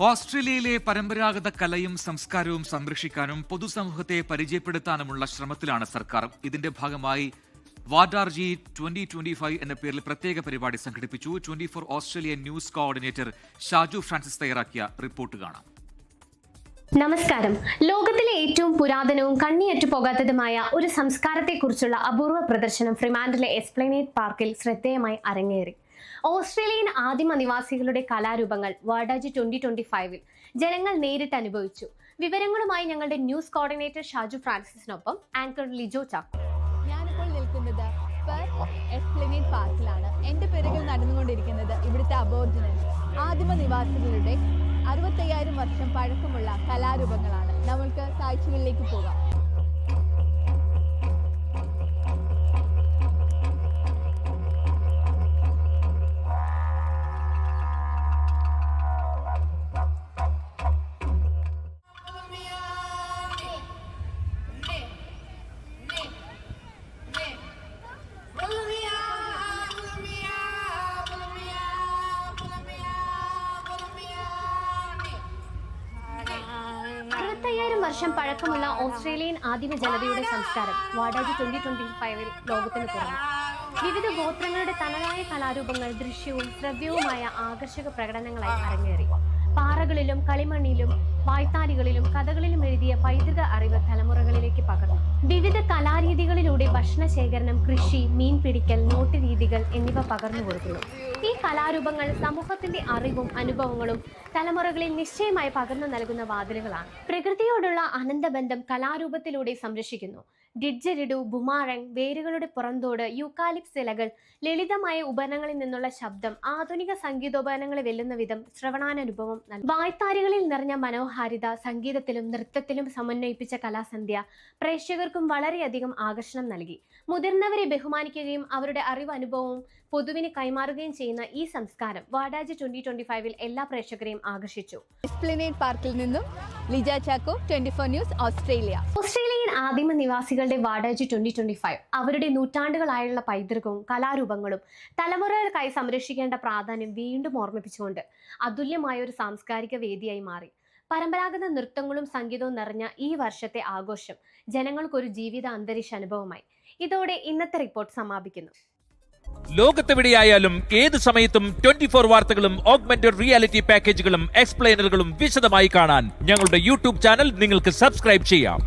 ഓസ്ട്രേലിയയിലെ പരമ്പരാഗത കലയും സംസ്കാരവും സംരക്ഷിക്കാനും പൊതുസമൂഹത്തെ പരിചയപ്പെടുത്താനുമുള്ള ശ്രമത്തിലാണ് സർക്കാർ. ഇതിന്റെ ഭാഗമായി വാഡാർജി 2025 എന്ന പേരിൽ പ്രത്യേക പരിപാടി സംഘടിപ്പിച്ചു. 24 Australian news coordinator Shaju Francis തയ്യാറാക്കിയ റിപ്പോർട്ട് കാണാം. നമസ്കാരം. ലോകത്തിലെ ഏറ്റവും പുരാതനവും കണ്ണിയറ്റു പോകാത്തതുമായ ഒരു സംസ്കാരത്തെക്കുറിച്ചുള്ള അപൂർവ പ്രദർശനം ഫ്രീമാൻഡിലെ എസ്പ്ലനേഡ് പാർക്കിൽ ശ്രദ്ധേയമായി അരങ്ങേറി. ഓസ്ട്രേലിയൻ ആദിമ നിവാസികളുടെ കലാരൂപങ്ങൾ വാഡാജി 2025 ജനങ്ങൾ നേരിട്ട് അനുഭവിച്ചു. വിവരങ്ങളുമായി ഞങ്ങളുടെ ന്യൂസ് കോർഡിനേറ്റർ ഷാജു ഫ്രാൻസിസിനൊപ്പം ആങ്കർ ലിജോ ചാക്കോ. ഞാനിപ്പോൾ നിൽക്കുന്നത് എസ്പ്ലനേഡ് പാർക്കിലാണ്. എൻ്റെ പിറകിൽ നടന്നുകൊണ്ടിരിക്കുന്നത് ഇവിടുത്തെ അബോർജിനൽസ് ആദിമ നിവാസികളുടെ 65,000 വർഷം പഴക്കമുള്ള കലാരൂപങ്ങളാണ്. നമ്മൾക്ക് കാഴ്ചകളിലേക്ക് പോകാം. വർഷം പഴക്കമുള്ള ഓസ്ട്രേലിയൻ ആദിമ ജനതയുടെ സംസ്കാരം വാഡാജി 2025 ലോകത്തിന് തുറന്നു. വിവിധ ഗോത്രങ്ങളുടെ തനതായ കലാരൂപങ്ങൾ ദൃശ്യവും ശ്രവ്യവുമായ ആകർഷക പ്രകടനങ്ങളായി അരങ്ങേറി. പാറകളിലും കളിമണ്ണിലും വായ്ത്താരികളിലും കഥകളിലും എഴുതിയ പൈതൃക അറിവ് തലമുറകളിലേക്ക് പകർന്നു. വിവിധ കലാരീതികളിലൂടെ ഭക്ഷണ ശേഖരണം, കൃഷി, മീൻ പിടിക്കൽ, നോട്ട് രീതികൾ എന്നിവ പകർന്നു കൊടുക്കുന്നു. ഈ കലാരൂപങ്ങൾ സമൂഹത്തിന്റെ അറിവും അനുഭവങ്ങളും തലമുറകളിൽ നിശ്ചയമായി പകർന്നു നൽകുന്ന വാതിലുകളാണ്. പ്രകൃതിയോടുള്ള അനന്തബന്ധം കലാരൂപത്തിലൂടെ സംരക്ഷിക്കുന്നു. ഡിഡ്ജറിഡു, ബുമാറങ്, വേരുകളുടെ പുറന്തോട്, യൂക്കാലിപ്സ് ഇലകൾ, ലളിതമായ ഉപകരണങ്ങളിൽ നിന്നുള്ള ശബ്ദം ആധുനിക സംഗീതോപകരണങ്ങളെ വെല്ലുന്ന വിധം ശ്രവണാനുഭവം നൽകും. വായ്ത്താരികളിൽ നിറഞ്ഞ മനോഹാരിത സംഗീതത്തിലും നൃത്തത്തിലും സമന്വയിപ്പിച്ച കലാസന്ധ്യ പ്രേക്ഷകർക്കും വളരെയധികം ആകർഷണം നൽകി. മുതിർന്നവരെ ബഹുമാനിക്കുകയും അവരുടെ അറിവ് അനുഭവവും പൊതുവിന് കൈമാറുകയും ചെയ്യുന്ന ഈ സംസ്കാരം വാഡാജി 2025 എല്ലാ പ്രേക്ഷകരെയും ആകർഷിച്ചു. എസ്പ്ലനേഡ് പാർക്കിൽ നിന്നും Lija Chacko, 24 news, Australia. Australian ആദിമ നിവാസികളുടെ വാഡാജി 2025 അവരുടെ നൂറ്റാണ്ടുകളായുള്ള പൈതൃകവും കലാരൂപങ്ങളും തലമുറകൾക്കായി സംരക്ഷിക്കേണ്ട പ്രാധാന്യം വീണ്ടും ഓർമ്മിപ്പിച്ചുകൊണ്ട് അതുല്യമായ ഒരു സാംസ്കാരിക വേദിയായി മാറി. പരമ്പരാഗത നൃത്തങ്ങളും സംഗീതവും നിറഞ്ഞ ഈ വർഷത്തെ ആഘോഷം ജനങ്ങൾക്കൊരു ജീവിത അന്തരീക്ഷ അനുഭവമായി. ഇതോടെ ഇന്നത്തെ റിപ്പോർട്ട് സമാപിക്കുന്നു. ലോകത്തെവിടെയായാലും ഏത് സമയത്തും 24 വാർത്തകളും ഓഗ്മെന്റഡ് റിയാലിറ്റി പാക്കേജുകളും എക്സ്പ്ലെയിനറുകളും വിശദമായി കാണാൻ ഞങ്ങളുടെ യൂട്യൂബ് ചാനൽ നിങ്ങൾക്ക് സബ്സ്ക്രൈബ് ചെയ്യാം.